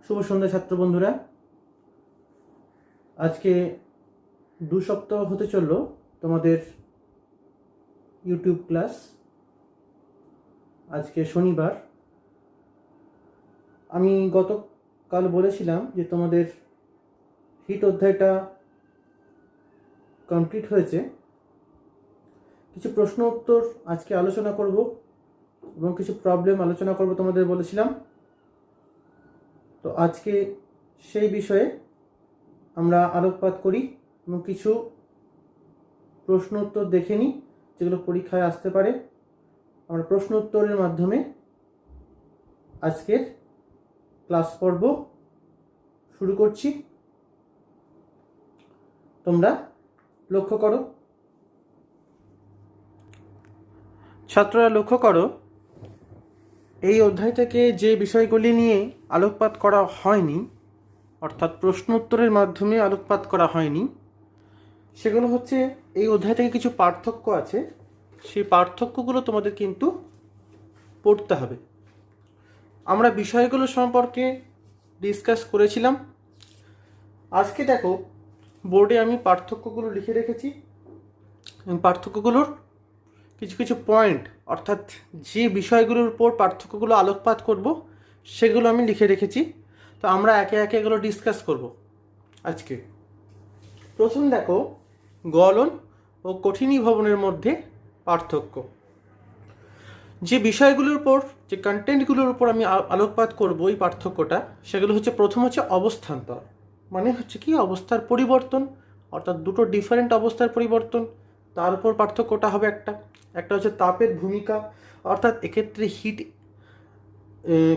শুভ সন্ধ্যা ছাত্র বন্ধুরা। আজকে 2 সপ্তাহ হতে চললো তোমাদের ইউটিউব ক্লাস। আজকে শনিবার। আমি গতকাল বলেছিলাম যে তোমাদের হিট অধ্যায়টা কমপ্লিট হয়েছে। কিছু প্রশ্ন উত্তর আজকে আলোচনা করব এবং কিছু প্রবলেম আলোচনা করব তোমাদের বলেছিলাম। তো আজকে সেই বিষয়ে আমরা আলোকপাত করি এবং কিছু প্রশ্ন উত্তর দেখে নিই যেগুলো পরীক্ষায় আসতে পারে। আমরা প্রশ্ন উত্তরের মাধ্যমে আজকের ক্লাস পর্ব শুরু করছি। তোমরা লক্ষ্য করো, ছাত্ররা লক্ষ্য করো, এই অধ্যায় থেকে যে বিষয়গুলি নিয়ে আলোকপাত করা হয়নি, অর্থাৎ প্রশ্ন উত্তরের মাধ্যমে আলোকপাত করা হয়নি, সেগুলো হচ্ছে এই অধ্যায় থেকে কিছু পার্থক্য আছে। সেই পার্থক্যগুলো তোমাদের কিন্তু পড়তে হবে। আমরা বিষয়গুলো সম্পর্কে ডিসকাস করেছিলাম। আজকে দেখো, বোর্ডে আমি পার্থক্যগুলো লিখে রেখেছি এবং পার্থক্যগুলোর কিছু কিছু পয়েন্ট, অর্থাৎ যে বিষয়গুলোর উপর পার্থক্যগুলো আলোকপাত করব সেগুলো আমি লিখে রেখেছি। তো আমরা একে একে এগুলো ডিসকাস করব আজকে। প্রথম দেখো, গলন ও কঠিনীভবনের মধ্যে পার্থক্য। যে বিষয়গুলোর উপর, যে কন্টেন্টগুলোর উপর আমি আলোকপাত করব এই পার্থক্যটা, সেগুলো হচ্ছে, প্রথম হচ্ছে অবস্থান্তর। মানে হচ্ছে কি, অবস্থার পরিবর্তন, অর্থাৎ দুটো ডিফারেন্ট অবস্থার পরিবর্তন, তার উপর পার্থক্যটা হবে একটা। একটা হচ্ছে তাপের ভূমিকা, অর্থাৎ এক্ষেত্রে হিট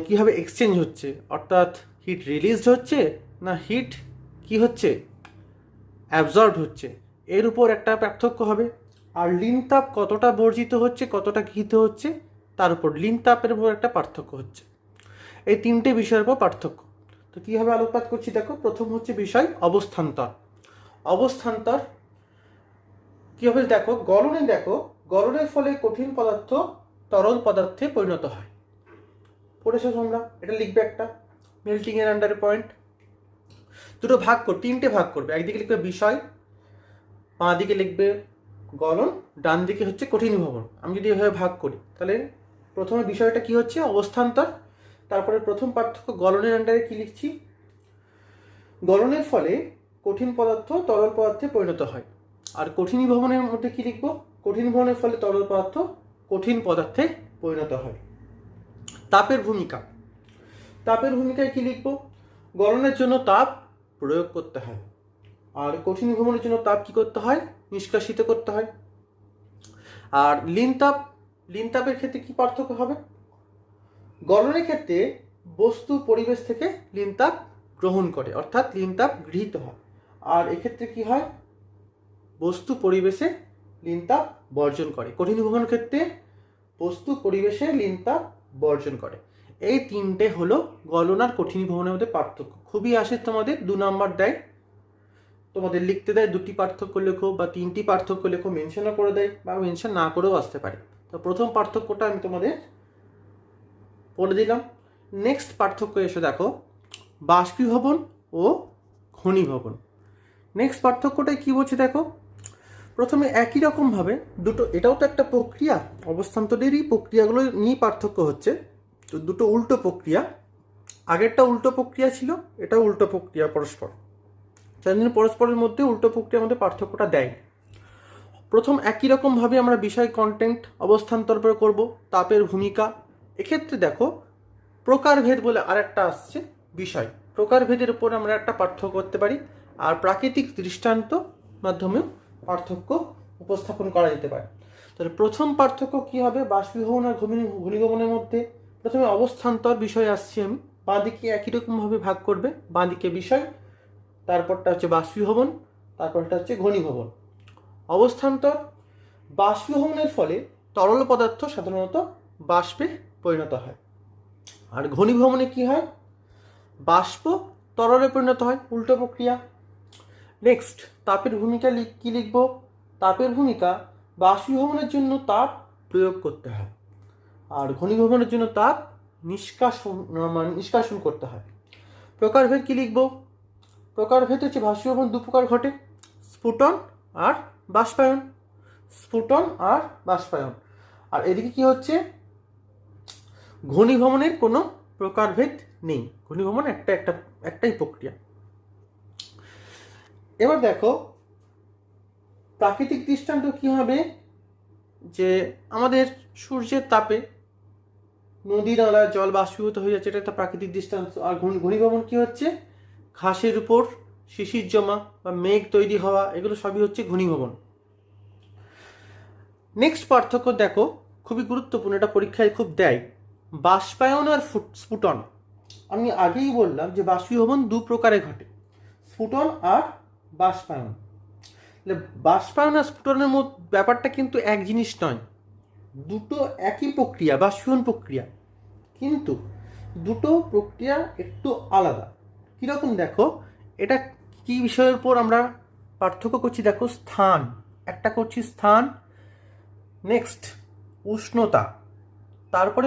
কীভাবে এক্সচেঞ্জ হচ্ছে, অর্থাৎ হিট রিলিজড হচ্ছে না হিট কি হচ্ছে, অ্যাবজর্বড হচ্ছে, এর উপর একটা পার্থক্য হবে। আর লিন তাপ কতটা বর্জিত হচ্ছে, কতটা গৃহীত হচ্ছে, তার উপর লিন তাপের উপর একটা পার্থক্য হচ্ছে। এই তিনটে বিষয়ের উপর পার্থক্য। তো কীভাবে আলোকপাত করছি দেখো। প্রথম হচ্ছে বিষয় অবস্থান্তর। অবস্থান্তর কীভাবে দেখো, গলনে দেখো, গলনের ফলে কঠিন পদার্থ তরল পদার্থে পরিণত হয়। পড়েছো তোমরা, এটা লিখবে একটা মেল্টিং এর আন্ডারে পয়েন্ট। দুটো ভাগ কর, তিনটে ভাগ করবে। একদিকে লিখবে বিষয়, বাঁ দিকে লিখবে গলন, ডান দিকে হচ্ছে কঠিনীভবন। আমি যদি এভাবে ভাগ করি তাহলে প্রথমে বিষয়টা কি হচ্ছে, অবস্থান্তর। তারপরে প্রথম পার্থক্য, গলনের আন্ডারে কি লিখছি, গলনের ফলে কঠিন পদার্থ তরল পদার্থে পরিণত হয়। আর কঠিনীভবনের মধ্যে কি লিখবো, কঠিনীভবনের ফলে তরল পদার্থ কঠিন পদার্থে পরিণত হয়। তাপের ভূমিকা, তাপের ভূমিকায় কি লিখবো, গলনের জন্য তাপ প্রয়োগ করতে হয়, আর কঠিনীভবনের জন্য তাপ কি করতে হয়, নিষ্কাশিত করতে হয়। আর লিন তাপ, লিন তাপের ক্ষেত্রে কি পার্থক্য হবে, গলনের ক্ষেত্রে বস্তু পরিবেশ থেকে লিন তাপ গ্রহণ করে, অর্থাৎ লিন তাপ গৃহীত হয়। আর এক্ষেত্রে কি হয়, বস্তু পরিবেশে লিন তাপ বর্জন করে। কঠিনীভবনের ক্ষেত্রে বস্তু পরিবেশে লিন তাপ বর্জন করে। এই তিনটে হলো গলন আর কঠিনীভবনের মধ্যে পার্থক্য। খুবই আসে, তোমাদের 2 নম্বর দেয়, তোমাদের লিখতে দেয় 2টি পার্থক্য লেখো বা 3টি পার্থক্য লেখো, মেনশনও করে দেয় বা মেনশন না করেও আসতে পারে। তো প্রথম পার্থক্যটা আমি তোমাদের বলে দিলাম। নেক্সট পার্থক্য এসে দেখো, বাষ্পীভবন ও ঘনীভবন। নেক্সট পার্থক্যটাই কি বলছে দেখো। প্রথমে একই রকমভাবে দুটো, এটাও তো একটা প্রক্রিয়া, অবস্থান্তরেরই প্রক্রিয়াগুলো নিয়েই পার্থক্য হচ্ছে। তো দুটো উল্টো প্রক্রিয়া, আগেরটা উল্টো প্রক্রিয়া ছিল, এটাও উল্টো প্রক্রিয়া পরস্পর। তাই জন্য পরস্পরের মধ্যে উল্টো প্রক্রিয়ার মধ্যে পার্থক্যটা দেয়। প্রথম একই রকমভাবে আমরা বিষয় কন্টেন্ট অবস্থান্তর করব। তাপের ভূমিকা, এক্ষেত্রে দেখো প্রকারভেদ বলে আরেকটা আসছে বিষয়, প্রকারভেদের উপর আমরা একটা পার্থক্য করতে পারি। আর প্রাকৃতিক দৃষ্টান্ত মাধ্যমেও পার্থক্য উপস্থাপন করা যেতে পারে। তাহলে প্রথম পার্থক্য কি হবে, বাষ্পীভবন আর ঘনীভবনের মধ্যে। প্রথমে অবস্থান্তর বিষয় আসছি আমি, বাঁ দিকে একই রকমভাবে ভাগ করবে, বাঁ দিকে বিষয়, তারপরটা হচ্ছে বাষ্পীভবন, তারপরটা হচ্ছে ঘনীভবন। অবস্থান্তর, বাষ্পীভবনের ফলে তরল পদার্থ সাধারণত বাষ্পে পরিণত হয়। আর ঘনীভবনে কি হয়, বাষ্প তরলে পরিণত হয়, উল্টো প্রক্রিয়া। নেক্সট, তাপের ভূমিকা কি লিখব, তাপের ভূমিকা, বাষ্পীভবনের জন্য তাপ প্রয়োগ করতে হয় আর ঘনীভবনের জন্য তাপ নিষ্কাশন করতে হয়। প্রকারভেদ কি লিখব? প্রকারভেদ হচ্ছে বাষ্পীভবন দু প্রকার ঘটে, স্ফুটন আর বাষ্পায়ন। স্ফুটন আর বাষ্পায়ন। আর এদিকে কি হচ্ছে, ঘনীভবনের কোনো প্রকারভেদ নেই। ঘনীভবন একটাই প্রক্রিয়া। এবার দেখো প্রাকৃতিক দৃষ্টান্ত কি হবে, যে আমাদের সূর্যের তাপে নদী নালার জল বাষ্পীভূত হয়ে যাচ্ছে, এটা একটা প্রাকৃতিক দৃষ্টান্ত। আর ঘনীভবন কি হচ্ছে, ঘাসের উপর শিশির জমা বা মেঘ তৈরি হওয়া, এগুলো সবই হচ্ছে ঘনীভবন। নেক্সট পার্থক্য দেখো, খুবই গুরুত্বপূর্ণ, এটা পরীক্ষায় খুব দেয়, বাষ্পায়ন আর স্ফুটন। আমি আগেই বললাম যে বাষ্পীভবন দু প্রকারে ঘটে, স্ফুটন আর বাষ্পায়ন। বাষ্পায়ন আর স্ফুটনের মধ্যে ব্যাপারটা কিন্তু এক জিনিস নয়, দুটো একই প্রক্রিয়া, বাষ্পীভবন প্রক্রিয়া, কিন্তু দুটো প্রক্রিয়া একটু আলাদা। কীরকম দেখো, এটা কি বিষয়ের উপর আমরা পার্থক্য করছি দেখো, স্থান, একটা করছি স্থান, নেক্সট উষ্ণতা, তারপরে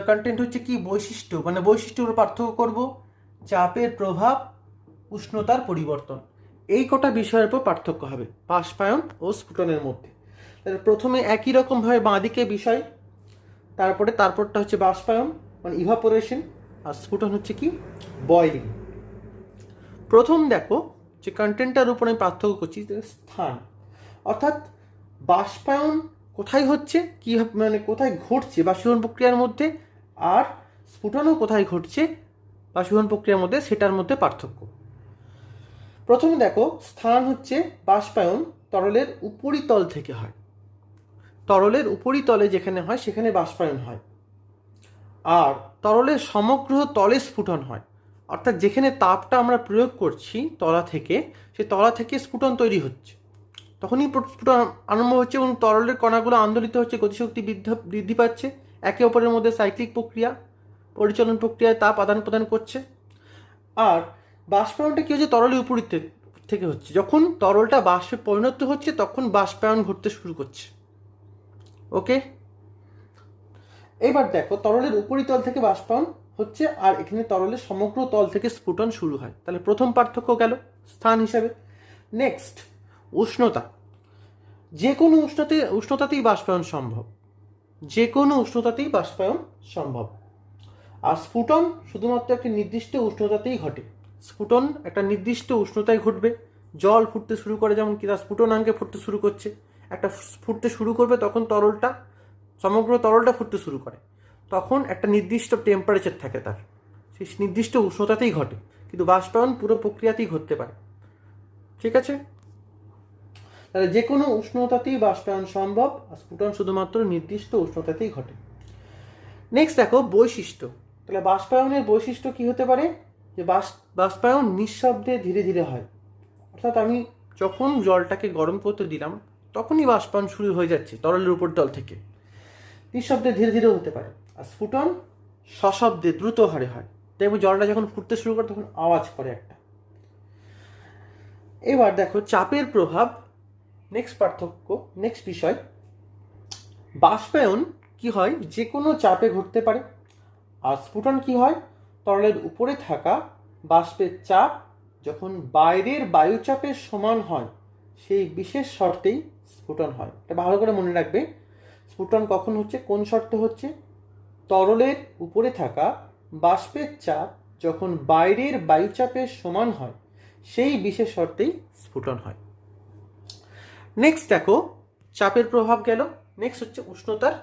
কন্টেন্ট হচ্ছে কি বৈশিষ্ট্য, মানে বৈশিষ্ট্যের উপর পার্থক্য করব, চাপের প্রভাব, উষ্ণতার পরিবর্তন, এই কটা বিষয়ের উপর পার্থক্য হবে বাষ্পায়ন ও স্ফুটনের মধ্যে। তাহলে প্রথমে একই রকমভাবে বাঁদিকে বিষয়, তারপরটা হচ্ছে বাষ্পায়ন মানে ইভাপোরেশন, আর স্ফুটন হচ্ছে কি বয়লিং। প্রথম দেখো যে কন্টেন্টটার উপর আমি পার্থক্য করছি, স্থান, অর্থাৎ বাষ্পায়ন কোথায় হচ্ছে, কি মানে কোথায় ঘটছে বাষ্পীভবন প্রক্রিয়ার মধ্যে, আর স্ফুটনও কোথায় ঘটছে বাষ্পীভবন প্রক্রিয়ার মধ্যে, সেটার মধ্যে পার্থক্য। প্রথমে দেখো স্থান হচ্ছে বাষ্পায়ন তরলের উপরিতল থেকে হয়, তরলের উপরিতলে যেখানে হয় সেখানে বাষ্পায়ন হয়, আর তরলের সমগ্র তলে স্ফুটন হয়। অর্থাৎ যেখানে তাপটা আমরা প্রয়োগ করছি তলা থেকে, সে তলা থেকে স্ফুটন তৈরি হচ্ছে, তখনই স্ফুটন আরম্ভ হচ্ছে এবং তরলের কণাগুলো আন্দোলিত হচ্ছে, গতিশক্তি বৃদ্ধি পাচ্ছে, একে অপরের মধ্যে সাইক্লিক প্রক্রিয়া, পরিচালন প্রক্রিয়ায় তাপ আদান প্রদান করছে। আর বাষ্পায়নটা কি হচ্ছে, তরলের উপরিত থেকে হচ্ছে, যখন তরলটা বাষ্পে পরিণত হচ্ছে তখন বাষ্পায়ন ঘটতে শুরু করছে। ওকে, এবার দেখো তরলের উপরিতল থেকে বাষ্পায়ন হচ্ছে, আর এখানে তরলের সমগ্র তল থেকে স্ফুটন শুরু হয়। তাহলে প্রথম পার্থক্য গেল স্থান হিসাবে। নেক্সট উষ্ণতা, যে কোনো উষ্ণতাতেই বাষ্পায়ন সম্ভব, যে কোনো উষ্ণতাতেই বাষ্পায়ন সম্ভব। আর স্ফুটন শুধুমাত্র একটা নির্দিষ্ট উষ্ণতাতেই ঘটে, স্ফুটন একটা নির্দিষ্ট উষ্ণতায় ঘটবে। জল ফুটতে শুরু করে যেমন কি, তার স্ফুটনাঙ্কে ফুটতে শুরু করছে, একটা ফুটতে শুরু করবে তখন তরলটা, সমগ্র তরলটা ফুটতে শুরু করে, তখন একটা নির্দিষ্ট টেম্পারেচার থাকে তার, সেই নির্দিষ্ট উষ্ণতাতেই ঘটে, কিন্তু বাষ্পায়ন পুরো প্রক্রিয়াতেই ঘটতে পারে। ঠিক আছে, তাহলে যে কোনো উষ্ণতাতেই বাষ্পায়ন সম্ভব, আর স্ফুটন শুধুমাত্র নির্দিষ্ট উষ্ণতাতেই ঘটে। নেক্সট দেখো বৈশিষ্ট্য, তাহলে বাষ্পায়নের বৈশিষ্ট্য কি হতে পারে, যে বাষ্পায়ন নিঃশব্দে ধীরে ধীরে হয়, অর্থাৎ আমি যখন জলটাকে গরম করতে দিলাম তখনই বাষ্পায়ন শুরু হয়ে যাচ্ছে তরলের উপর তল থেকে, নিঃশব্দে ধীরে ধীরে হতে পারে। আর স্ফুটন সশব্দে দ্রুত হারে হয়, দেখবে জলটা যখন ফুটতে শুরু করে তখন আওয়াজ করে একটা। এবার দেখো চাপের প্রভাব, নেক্সট পার্থক্য, নেক্সট বিষয়, বাষ্পায়ন কি হয় যে কোনো চাপে ঘটতে পারে, আর স্ফুটন কি হয়, তরলের উপরে থাকা বাষ্পের চাপ যখন বাইরের বায়ুচাপের সমান হয় সেই বিশেষ শর্তেই স্ফুটন হয়। এটা ভালো করে মনে রাখবে, স্ফুটন কখন হচ্ছে, কোন শর্তে হচ্ছে, তরলের উপরে থাকা বাষ্পের চাপ যখন বাইরের বায়ুচাপের সমান হয় সেই বিশেষ শর্তেই স্ফুটন হয়। নেক্সট দেখো চাপের প্রভাব গেল, নেক্সট হচ্ছে উষ্ণতার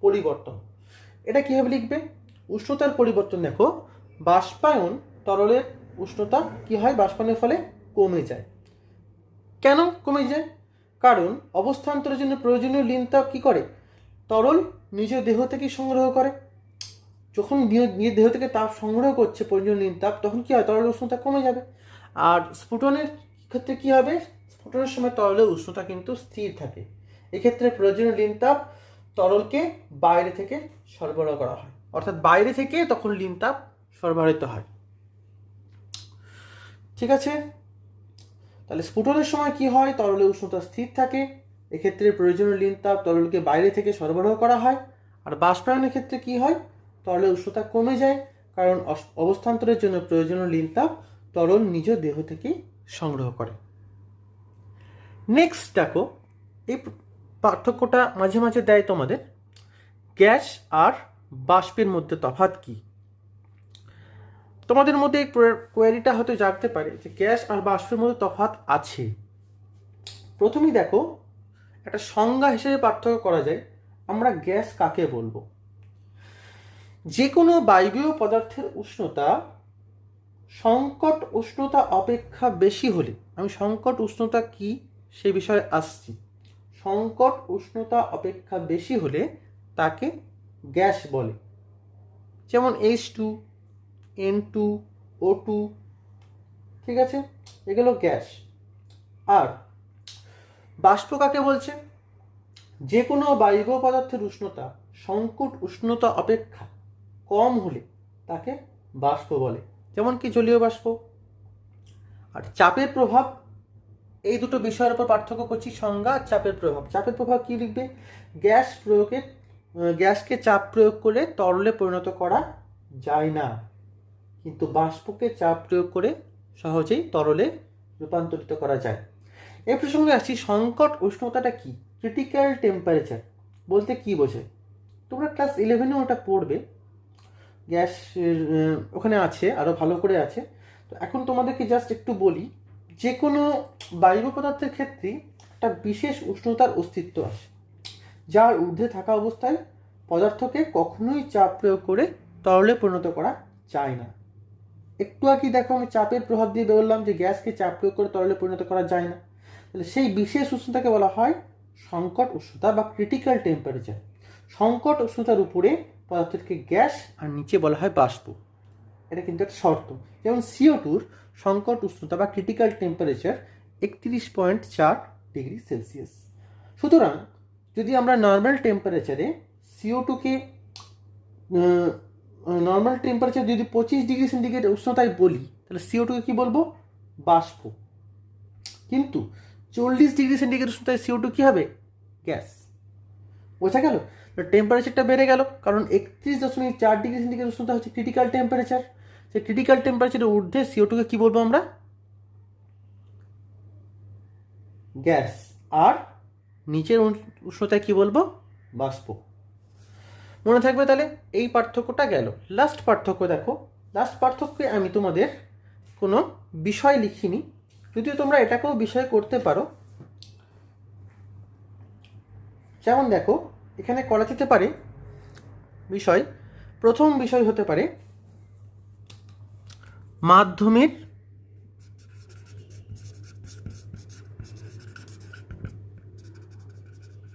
পরিবর্তন। এটা কিভাবে লিখবে, উষ্ণতার পরিবর্তন দেখো, বাষ্পায়ন তরলের উষ্ণতা কি হয়, বাষ্পায়নের ফলে কমে যায়। কেন কমে যায়, কারণ অবস্থান্তরের জন্য প্রয়োজনীয় লীন তাপ কি করে, তরল নিজ দেহ থেকে সংগ্রহ করে, যখন নিজের দেহ থেকে তাপ সংগ্রহ করছে প্রয়োজনীয় লীন তাপ, তখন কি হয়, তরলের উষ্ণতা কমে যাবে। আর স্ফুটনের ক্ষেত্রে কি হবে, স্ফুটনের সময় তরলের উষ্ণতা কিন্তু স্থির থাকে, এক্ষেত্রে প্রয়োজনীয় লীন তাপ তরলকে বাইরে থেকে সরবরাহ করা হয়, অর্থাৎ বাইরে থেকে তখন লীন তাপ সরবরাহিত হয়। ঠিক আছে, তাহলে স্ফুটনের সময় কি হয়, তরলের উষ্ণতা স্থির থাকে, এক্ষেত্রে প্রয়োজনীয় লীন তাপ তরলকে বাইরে থেকে সরবরাহ করা হয়। আর বাষ্পায়নের ক্ষেত্রে কি হয়, তরলের উষ্ণতা কমে যায়, কারণ অবস্থান্তরের জন্য প্রয়োজনীয় লীন তাপ তরল নিজ দেহ থেকেই সংগ্রহ করে। নেক্সট দেখো, এই পার্থক্যটা মাঝে মাঝে দেয় তোমাদের, গ্যাস আর বাষ্পের মধ্যে তফাৎ কি। তোমাদের মধ্যে এই কোয়ারিটা হয়তো জানতে পারে যে গ্যাস আর বাষ্পের মধ্যে তফাৎ আছে। প্রথমেই দেখো, একটা সংজ্ঞা হিসেবে পার্থক্য করা যায়, আমরা গ্যাস কাকে বলবো। যে কোনো বায়বীয় পদার্থের উষ্ণতা সংকট উষ্ণতা অপেক্ষা বেশি হলে, আমি সংকট উষ্ণতা কি সে বিষয়ে আসছি, সংকট উষ্ণতা অপেক্ষা বেশি হলে তাকে গ্যাস বলে। যেমন H2, N2, O2, ঠিক আছে, এগুলো গ্যাস। আর বাষ্প কাকে বলছে, যে কোনো বায়বীয় পদার্থের উষ্ণতা সংকট উষ্ণতা অপেক্ষা কম হলে তাকে বাষ্প বলে, যেমন কি জলীয় বাষ্প। আর চাপের প্রভাব, এই দুটো বিষয়ের উপর পার্থক্য করছি, সংজ্ঞা আর চাপের প্রভাব। চাপের প্রভাব কি লিখবে, গ্যাসকে চাপ প্রয়োগ করে তরলে পরিণত করা যায় না, কিন্তু বাষ্পকে চাপ প্রয়োগ করে সহজেই তরলে রূপান্তরিত করা যায়। এই প্রসঙ্গে আসছি, সংকট উষ্ণতাটা কি, ক্রিটিক্যাল টেম্পারেচার বলতে কি বোঝায়। তোমরা ক্লাস 11-এ ওটা পড়বে, গ্যাস ওখানে আছে, আরও ভালো করে আছে। তো এখন তোমাদেরকে জাস্ট একটু বলি, যে কোনো বায়বীয় পদার্থের ক্ষেত্রে একটা বিশেষ উষ্ণতার অস্তিত্ব আছে, যার ঊর্ধ্বে থাকা অবস্থায় পদার্থকে কখনোই চাপ প্রয়োগ করে তরলে পরিণত করা যায় না। একটু আগে দেখো আমি চাপের প্রভাব দিয়ে বললাম যে গ্যাসকে চাপ প্রয়োগ করে তরলে পরিণত করা যায় না, তাহলে সেই বিশেষ উষ্ণতাকে বলা হয় সংকট উষ্ণতা বা ক্রিটিক্যাল টেম্পারেচার। সংকট উষ্ণতার উপরে পদার্থকে গ্যাস আর নিচে বলা হয় বাষ্প, এটা কিন্তু একটা শর্ত। যেমন CO2-র সংকট উষ্ণতা বা ক্রিটিক্যাল টেম্পারেচার 31.4 ডিগ্রি সেলসিয়াস। সুতরাং যদি আমরা নর্মাল টেম্পারেচারে CO2-কে নর্মাল টেম্পারেচার যদি 25 ডিগ্রি সেন্টিগ্রেড উষ্ণতায় বলি, তাহলে CO2-কে কি বলবো, বাষ্প। কিন্তু 40 ডিগ্রি সেন্টিগ্রেড উষ্ণতায় CO2 কি হবে, গ্যাস। বোঝা গেল, টেম্পারেচারটা বেড়ে গেল, কারণ 31.4 ডিগ্রি সেন্টিগ্রেড উষ্ণতা হচ্ছে ক্রিটিক্যাল টেম্পারেচার। সেই ক্রিটিক্যাল টেম্পারেচারের ঊর্ধ্বে CO2-কে কি বলবো আমরা, গ্যাস। আর নিচের উষ্ণতায় কি বলবো, বাষ্প। মনে থাকবে তাহলে, এই পার্থক্যটা গেল। লাস্ট পার্থক্য দেখো, লাস্ট পার্থক্যে আমি তোমাদের কোনো বিষয় লিখিনি, যদিও তোমরা এটাকেও বিষয় করতে পারো। যেমন দেখো, এখানে করা যেতে পারে বিষয়, প্রথম বিষয় হতে পারে মাধ্যমের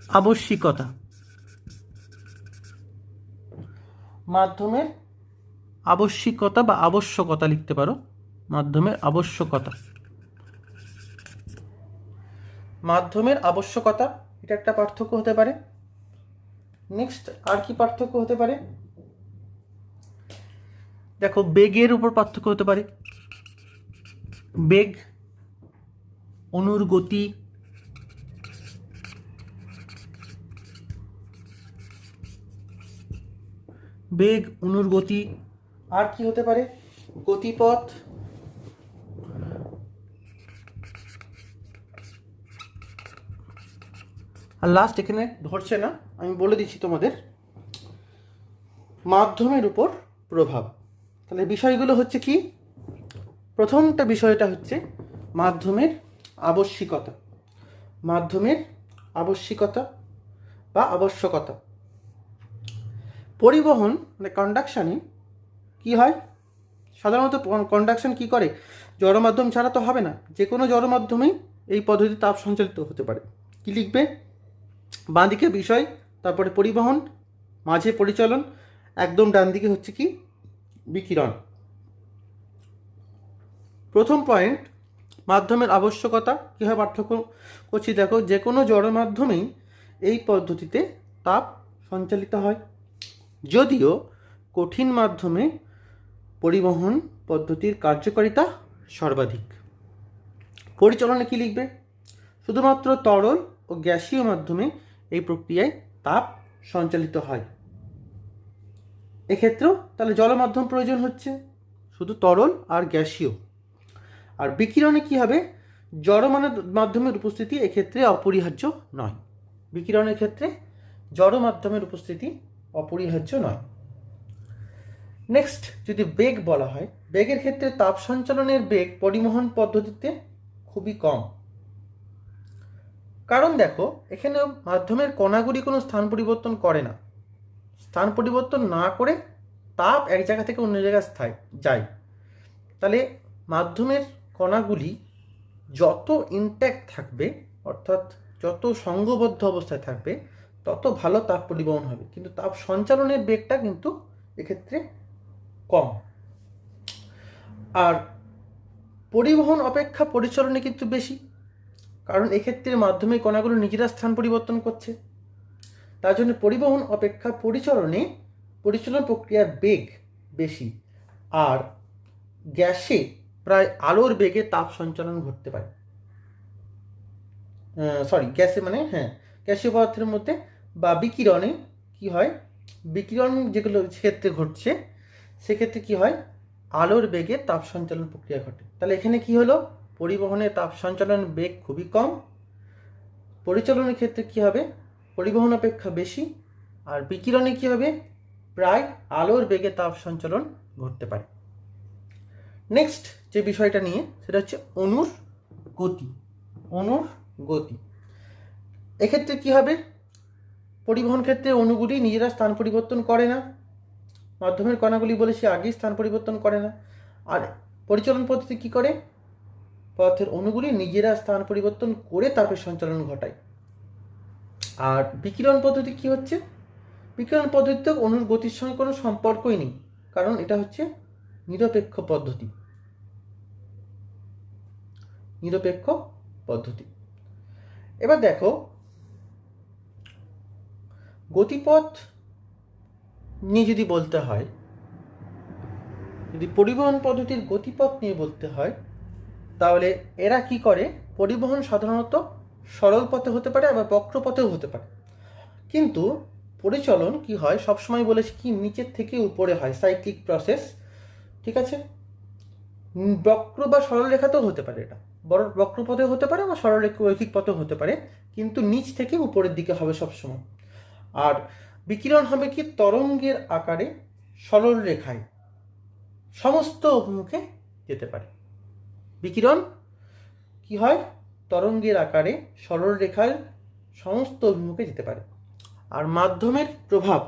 আবশ্যিকতা। মাধ্যমের আবশ্যিকতা বা আবশ্যকতা লিখতে পারো, মাধ্যমের আবশ্যকতা। মাধ্যমের আবশ্যকতা, এটা একটা পার্থক্য হতে পারে। নেক্সট আর কি পার্থক্য হতে পারে, দেখো বেগের উপর পার্থক্য হতে পারে। বেগ, অণুর গতি, বেগ, অণুর গতি। আর কি হতে পারে, গতিপথ, আর লাস্ট এখানে ধরছে না, আমি বলে দিচ্ছি তোমাদের, মাধ্যমের উপর প্রভাব। তাহলে বিষয়গুলো হচ্ছে কি, প্রথমটা বিষয়টা হচ্ছে মাধ্যমের আবশ্যিকতা। মাধ্যমের আবশ্যিকতা বা আবশ্যকতা। পরিবহন মানে কন্ডাকশানে কি হয়, সাধারণত কন্ডাকশন কি করে, জড় মাধ্যম ছাড়া তো হবে না, যে কোনো জড় মাধ্যমেই এই পদ্ধতি তাপ সঞ্চালিত হতে পারে। কি লিখবে, বাঁদিকে বিষয়, তারপরে পরিবহন, মাঝে পরিচালন, একদম ডান দিকে হচ্ছে কি, বিকিরণ। প্রথম পয়েন্ট, মাধ্যমের আবশ্যকতা। কীভাবে পার্থক্য করছি দেখো, যে কোনো জড় মাধ্যমেই এই পদ্ধতিতে তাপ সঞ্চালিত হয়, যদিও কঠিন মাধ্যমে পরিবহন পদ্ধতির কার্যকারিতা সর্বাধিক। পরিচালনে কি লিখবে, শুধুমাত্র তরল ও গ্যাসীয় মাধ্যমে এই প্রক্রিয়ায় তাপ সঞ্চালিত হয়। এক্ষেত্রেও তাহলে জল মাধ্যম প্রয়োজন হচ্ছে, শুধু তরল আর গ্যাসীয়। আর বিকিরণে কি হবে, জড় মাধ্যমের উপস্থিতি এক্ষেত্রে অপরিহার্য নয়। বিকিরণের ক্ষেত্রে জড় মাধ্যমের উপস্থিতি অপরিহার্য নয়। নেক্সট, যদি বেগ বলা হয়, বেগের ক্ষেত্রে তাপ সঞ্চালনের বেগ পরিবহন পদ্ধতিতে খুবই কম। কারণ দেখো, এখানে মাধ্যমের কণাগুলি কোনো স্থান পরিবর্তন করে না। স্থান পরিবর্তন না করে তাপ এক জায়গা থেকে অন্য জায়গায় যায়। তাহলে মাধ্যমের কণাগুলি যত ইনট্যাক্ট থাকবে, অর্থাৎ যত সংঘবদ্ধ অবস্থায় থাকবে, তত ভালো তাপ পরিবহন হবে। কিন্তু তাপ সঞ্চালনের বেগটা কিন্তু এক্ষেত্রে কম। আর পরিবহন অপেক্ষা পরিচালনে কিন্তু বেশি, কারণ এক্ষেত্রে মাধ্যমের কণাগুলো নিজেরা স্থান পরিবর্তন করছে। তার জন্য পরিবহন অপেক্ষা পরিচালন প্রক্রিয়ার বেগ বেশি। আর গ্যাসে প্রায় আলোর বেগে তাপ সঞ্চালন ঘটতে পারে। গ্যাসীয় পদার্থের মধ্যে বা বিকিরণে কি হয়, বিকিরণ যেগুলো ক্ষেত্রে ঘটছে সেক্ষেত্রে কি হয়, আলোর বেগে তাপ সঞ্চালন প্রক্রিয়া ঘটে। তাহলে এখানে কি হলো, পরিবহনে তাপ সঞ্চালন বেগ খুবই কম, পরিচালনের ক্ষেত্রে কি হবে, পরিবহন অপেক্ষা বেশি, আর বিকিরণে কি হবে, প্রায় আলোর বেগে তাপ সঞ্চালন ঘটতে পারে। নেক্সট যে বিষয়টা নিয়ে, সেটা হচ্ছে অণুর গতি। অণুর গতি এক্ষেত্রে কি হবে, পরিবহন ক্ষেত্রে অণুগুলি নিজেরা স্থান পরিবর্তন করে না, মাধ্যমের কণাগুলি বলেছি আগেই স্থান পরিবর্তন করে না। আর পরিচালন পদ্ধতি কি করে, পদার্থের অণুগুলি নিজেরা স্থান পরিবর্তন করে তাপের সঞ্চালন ঘটায়। আর বিকিরণ পদ্ধতি কি হচ্ছে, বিকিরণ পদ্ধতিতে অণুর গতির সঙ্গে কোনো সম্পর্কই নেই, কারণ এটা হচ্ছে নিরপেক্ষ পদ্ধতি। নিরপেক্ষ পদ্ধতি। এবার দেখো, গতিপথ নিয়ে যদি বলতে হয়, যদি পরিবহন পদ্ধতির গতিপথ নিয়ে বলতে হয়, তাহলে এরা কি করে, পরিবহন সাধারণত সরল পথে হতে পারে, আবার বক্র পথেও হতে পারে। কিন্তু পরিচলন কি হয়, সবসময় বলেছি কি নিচের থেকে উপরে হয়, সাইক্লিক প্রসেস, ঠিক আছে। বক্র বা সরল রেখাতেও হতে পারে, এটা বড় বক্র পথেও হতে পারে বা সরল রৈখিক পথেও হতে পারে, কিন্তু নিচ থেকে উপরের দিকে হবে সবসময়। আর বিকিরণ হবে কি তরঙ্গের আকারে সরল রেখায় সমস্ত অভিমুখে যেতে পারে। বিকিরণ কি হয়, তরঙ্গের আকারে সরল রেখায় সমস্ত অভিমুখে যেতে পারে। আর মাধ্যমের প্রভাব,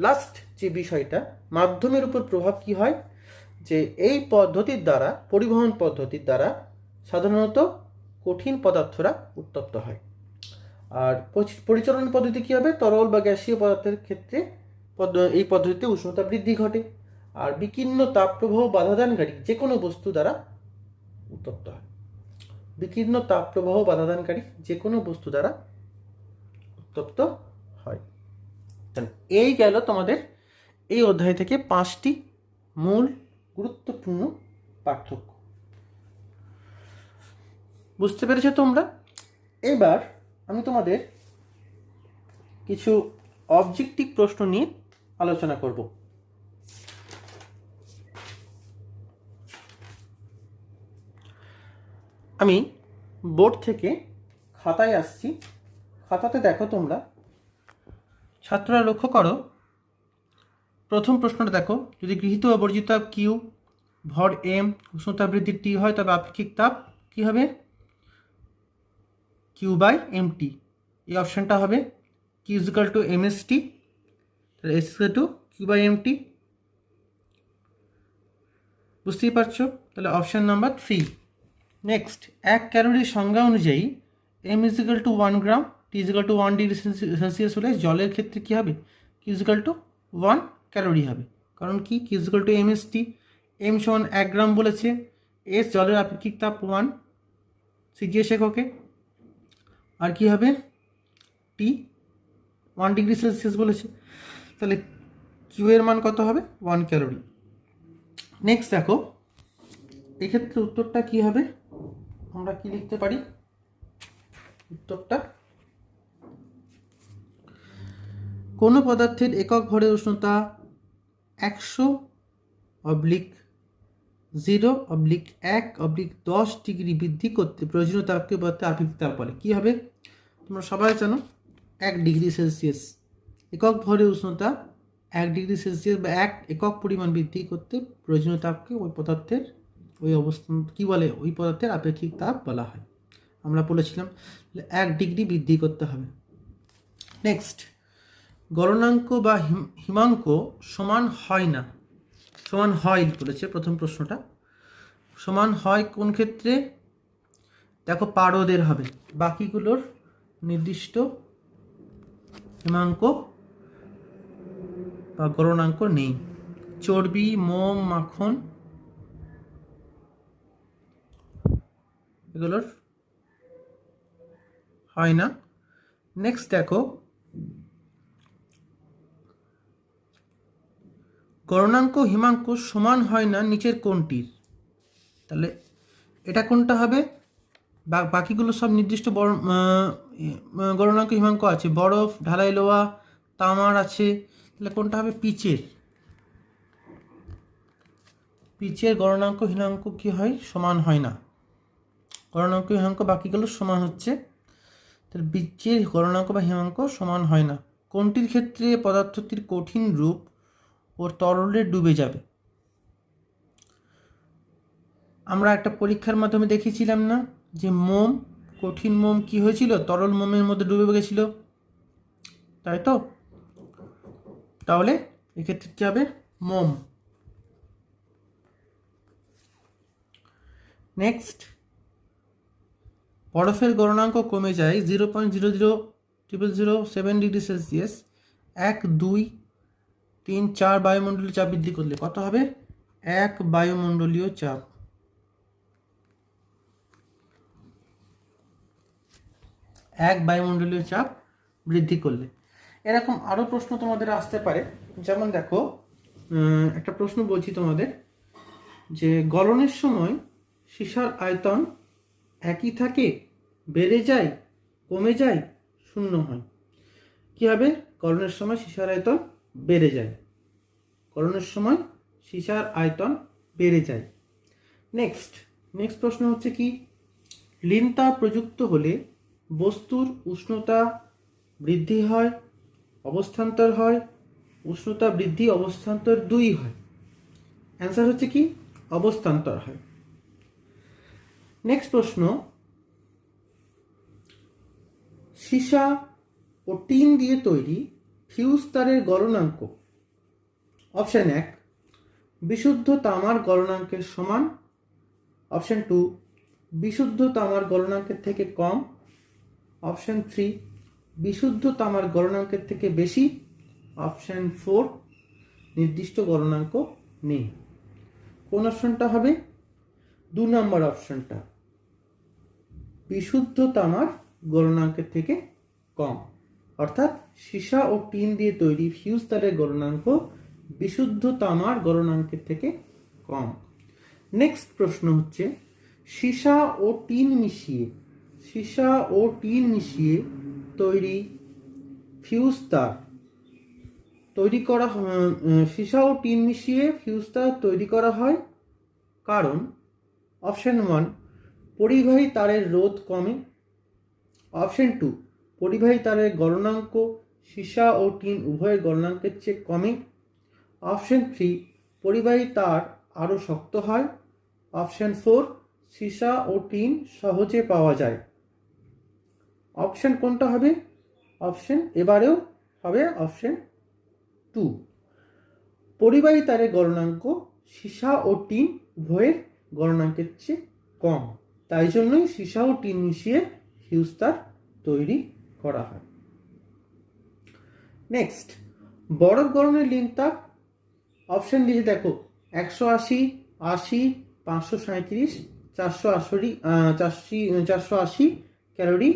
লাস্ট যে বিষয়টা, মাধ্যমের উপর প্রভাব কি হয়, যে এই পদ্ধতির দ্বারা, পরিবহন পদ্ধতির দ্বারা সাধারণত কঠিন পদার্থরা উত্তপ্ত হয়। আর পরিচালন পদ্ধতি কি হবে, তরল বা গ্যাসীয় পদার্থের ক্ষেত্রে এই পদ্ধতিতে উষ্ণতা বৃদ্ধি ঘটে। আর বিকীর্ণ তাপ প্রবাহ বাধাদানকারী যে কোনো বস্তু দ্বারা উত্তপ্ত হয়। বিকীর্ণ তাপ প্রবাহ বাধাদানকারী যে কোনো বস্তু দ্বারা উত্তপ্ত হয়। এই গেল তোমাদের এই অধ্যায় থেকে 5টি মূল গুরুত্বপূর্ণ পার্থক্য। বুঝতে পেরেছো তোমরা? এবার আমি তোমাদের কিছু অবজেক্টিভ প্রশ্ন নিয়ে আলোচনা করব। আমি বোর্ড থেকে খাতায় আসছি, খাতাতে দেখো তোমরা ছাত্ররা লক্ষ্য করো, প্রথম প্রশ্নটা দেখো, যদি গৃহীত ও বর্জিত তাপ কিউ, ভর এম, উষ্ণতা বৃদ্ধি টি হয়, তবে আপেক্ষিক তাপ কি হবে, কিউ বাই এম টি। এই অপশানটা হবে Q is equal to M S T, তাহলে S equal to Q by M T. বুঝতেই পারছো, তাহলে অপশান নাম্বার 3। নেক্সট, 1 ক্যালোরির সংজ্ঞা অনুযায়ী এম ইজিক্যাল টু 1 গ্রাম, টি ইজিক্যাল টু 1 ডিগ্রি সেলসিয়াস হলে জলের ক্ষেত্রে কী হবে, কিউ ইজিক্যাল টু 1 ক্যালোরি হবে। কারণ কি, Q is equal to M S T, M সমান 1 গ্রাম বলেছে, এস জলের আপেক্ষিক তাপ 1 সিজিএস এককে, আর কি হবে, টি 1 ডিগ্রি সেলসিয়াস বলেছে, তাহলে কিউ এর মান কত হবে, 1 ক্যালোরি। নেক্সট দেখো, এক্ষেত্রে উত্তরটা কি হবে, আমরা কি লিখতে পারি, উত্তরটা, কোনো পদার্থের একক ভরের উষ্ণতা 100/0/1/10 ডিগ্রি বৃদ্ধি করতে প্রয়োজনীয় তাপকে বলতে আপেক্ষিক তাপ বলে। কী হবে? তোমরা সবাই জানো 1 ডিগ্রি সেলসিয়াস একক ভরে উষ্ণতা 1 ডিগ্রি সেলসিয়াস বা 1 একক পরিমাণ বৃদ্ধি করতে প্রয়োজনীয় তাপকে ওই পদার্থের ওই অবস্থান কী বলে? ওই পদার্থের আপেক্ষিক তাপ বলা হয়। আমরা বলেছিলাম 1 ডিগ্রি বৃদ্ধি করতে হবে। নেক্সট, গলনাঙ্ক বা হিমাঙ্ক সমান হয় না, সমান হয় বলেছে প্রথম প্রশ্নটা। সমান হয় কোন ক্ষেত্রে? দেখো, পারদের হবে, বাকিগুলোর নির্দিষ্ট হিমাঙ্ক বা গলনাঙ্ক নেই। চর্বি, মোম, মাখন এগুলোর হয় না। নেক্সট দেখো, গলনাঙ্ক হিমাঙ্ক সমান হয় না নিচের কোনটির? তাহলে এটা কোনটা হবে? বাকিগুলো সব নির্দিষ্ট গলনাঙ্ক হিমাঙ্ক আছে, বরফ, ঢালাই লোহা, তামার আছে। তাহলে কোনটা হবে? পিচের গলনাঙ্ক হিমাঙ্ক কি হয়? সমান হয় না। গলনাঙ্ক হিমাঙ্ক বাকিগুলো সমান হচ্ছে, তাহলে পিচের গলনাঙ্ক বা হিমাঙ্ক সমান হয় না। কোনটির ক্ষেত্রে পদার্থটির কঠিন রূপ ও তরলে ডুবে যাবে? আমরা একটা পরীক্ষার মাধ্যমে দেখিয়েছিলাম না যে মোম, কঠিন মোম কি হয়েছিল? তরল মোমের মধ্যে ডুবে গেছিল, তাই তো? তাহলে এক্ষেত্রে কি হবে? মোম। নেক্সট, বরফের গলনাঙ্ক কমে যায় 0.00007 ডিগ্রি সেলসিয়াস 1, 2, 3, 4 বায়ুমণ্ডলীয় চাপ বৃদ্ধি করলে কত হবে? 1 বায়ুমণ্ডলীয় চাপ। 1 বায়ুমণ্ডলীয় চাপ বৃদ্ধি করলে। এরকম আরও প্রশ্ন তোমাদের আসতে পারে। যেমন দেখো, একটা প্রশ্ন বলছি তোমাদের, যে গলনের সময় সীসার আয়তন একই থাকে, বেড়ে যায়, কমে যায়, শূন্য হয়? কী হবে? গলনের সময় সীসার আয়তন বেড়ে যায়। গলনের সময় সীসার আয়তন বেড়ে যায়। নেক্সট প্রশ্ন হচ্ছে কি? লিনতাপ প্রযুক্ত হলে বস্তুর উষ্ণতা বৃদ্ধি হয়, অবস্থান্তর হয়, উষ্ণতা বৃদ্ধি অবস্থান্তর 2 হয়। অ্যান্সার হচ্ছে কি? অবস্থান্তর হয়। নেক্সট প্রশ্ন, সীসা ও টিন দিয়ে তৈরি ফিউজ তারের গলনাঙ্ক অপশন 1 বিশুদ্ধ তামার গলনাঙ্কের সমান, অপশন 2 বিশুদ্ধ তামার গলনাঙ্কের থেকে কম, অপশন 3 বিশুদ্ধ তামার গলনাঙ্কের থেকে বেশি, অপশন 4 নির্দিষ্ট গলনাঙ্ক নেই। কোন অপশনটা হবে? 2 নম্বর অপশনটা, বিশুদ্ধ তামার গলনাঙ্কের থেকে কম। অর্থাৎ সীসা ও টিন দিয়ে তৈরি ফিউজ তারের গলনাঙ্ক বিশুদ্ধ তামার গলনাঙ্কের থেকে কম। নেক্সট প্রশ্ন হচ্ছে, সীসা ও টিন মিশিয়ে তৈরি ফিউজ তার তৈরি করা সীসা ও টিন মিশিয়ে ফিউজ তার তৈরি করা হয় কারণ অপশন 1 পরিবাহী তারের রোধ কমে, অপশন 2 পরিবাহী তারের গলনাঙ্ক সীসা ও টিন উভয়ের গলনাঙ্কের চেয়ে কমে, অপশন 3 পরিবাহী তার আরও শক্ত হয়, অপশন 4 সীসা ও টিন সহজে পাওয়া যায়। অপশন কোনটা হবে? এবারেও হবে অপশন 2 পরিবাহী তারের গলনাঙ্ক সীসা ও টিন উভয়ের গলনাঙ্কের চেয়ে কম, তাই জন্যই সীসা ও টিন মিশিয়ে ফিউজ তার তৈরি করা হয়। নেক্সট, বরফ গলনের লিনতাপ অপশন দিয়েছে দেখো 180, 80, 537, 480 ক্যালোরি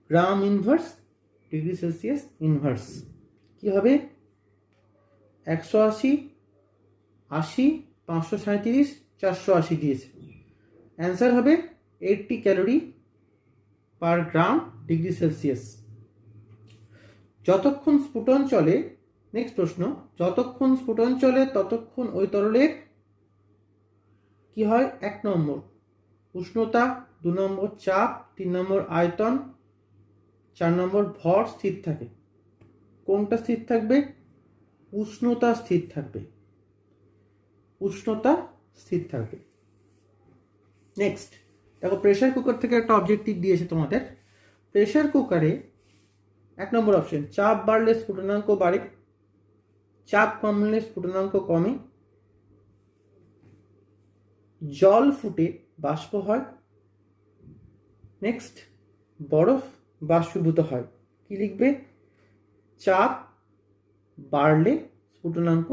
গ্রাম ইনভার্স ডিগ্রি সেলসিয়াস ইনভার্স। কি হবে? 180, 80, 537, 480 দিয়েছে। অ্যান্সার হবে 80 ক্যালোরি পার গ্রাম ডিগ্রি সেলসিয়াস। যতক্ষণ স্ফুটন চলে নেক্সট প্রশ্ন, যতক্ষণ স্ফুটন চলে ততক্ষণ ওই তরলের কি হয়? 1 নম্বর উষ্ণতা, 2 নম্বর চাপ, 3 নম্বর আয়তন, 4 নম্বর ভর স্থির থাকে। কোনটা স্থির থাকবে? উষ্ণতা স্থির থাকবে। উষ্ণতা স্থির থাকবে। নেক্সট দেখো, প্রেসার কুকার থেকে একটা অবজেক্টিভ দিয়েছে তোমাদের। প্রেসার কুকারে 1 নম্বর অপশন, চাপ বাড়লে স্ফুটনাঙ্ক বাড়ে, চাপ কমলে স্ফুটনাঙ্ক কমে, জল ফুটে বাষ্প হয়, নেক্সট বরফ বাষ্পীভূত হয়। কি লিখবে? চাপ বাড়লে স্ফুটনাঙ্ক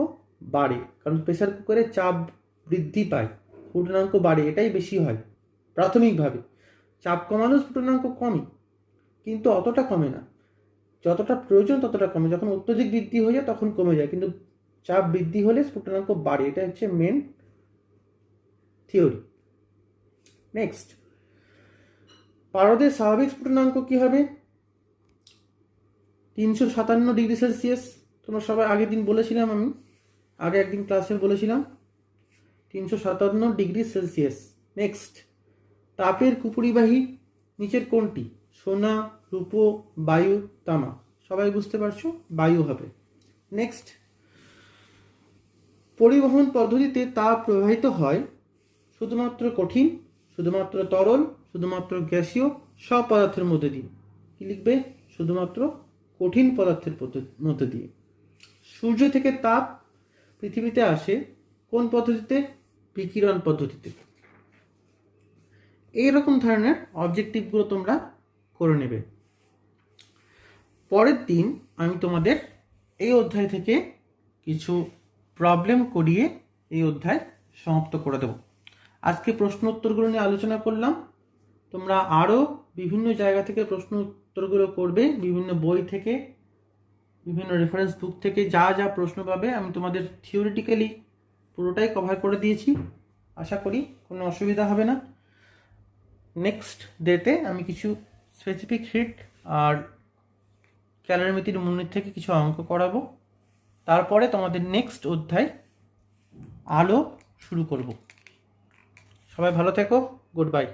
বাড়ে, কারণ প্রেসার কুকারে চাপ বৃদ্ধি পায়, স্ফুটনাঙ্ক বাড়ে, এটাই বেশি হয় প্রাথমিকভাবে। চাপ কমালেও স্ফুটনাঙ্ক কমে, কিন্তু অতটা কমে না, যতটা প্রয়োজন ততটা কমে। যখন অত্যধিক বৃদ্ধি হয়ে যায় তখন কমে যায়, কিন্তু চাপ বৃদ্ধি হলে স্ফুটনাঙ্ক বাড়ে। এটা হচ্ছে মেন থিওরি। নেক্সট, পারদের স্বাভাবিক স্ফুটনাঙ্ক কি হবে? 357 ডিগ্রি সেলসিয়াস। তোমরা সবাই আগের দিন বলেছিলাম, আমি আগে একদিন ক্লাসে বলেছিলাম 357 ডিগ্রি সেলসিয়াস। নেক্সট, তাপের কুপরিবাহী নিচের কোনটি? সোনা, রূপো, বায়ু, তামা। সবাই বুঝতে পারছো, বায়ু হবে। নেক্সট, পরিবহন পদ্ধতিতে তাপ প্রবাহিত হয় শুধুমাত্র কঠিন, শুধুমাত্র তরল, শুধুমাত্র গ্যাসীয়, সব পদার্থের মধ্যে দিয়ে। কি লিখবে? শুধুমাত্র কঠিন পদার্থের মধ্যে দিয়ে। সূর্য থেকে তাপ পৃথিবীতে আসে কোন পদ্ধতিতে? বিকিরণ পদ্ধতিতে। এইরকম ধরনের অবজেক্টিভগুলো তোমরা করে নেবে। পরের দিন আমি তোমাদের এই অধ্যায় থেকে কিছু প্রবলেম করিয়ে এই অধ্যায় সমাপ্ত করে দেব। আজকে প্রশ্ন উত্তরগুলো নিয়ে আলোচনা করলাম। তোমরা আরও বিভিন্ন জায়গা থেকে প্রশ্ন উত্তরগুলো করবে, বিভিন্ন বই থেকে, বিভিন্ন রেফারেন্স বুক থেকে যা যা প্রশ্ন পাবে আমি তোমাদের থিওরিটিক্যালি পুরোটাই কভার করে দিয়েছি। আশা করি কোনো অসুবিধা হবে না। নেক্সট ডেতে আমি কিছু স্পেসিফিক হিট আর ক্যালোরিমিতির মূলনীতি থেকে কিছু অঙ্ক করাবো। তারপরে তোমাদের নেক্সট অধ্যায় আলো শুরু করব। সবাই ভালো থেকো, গুড বাই।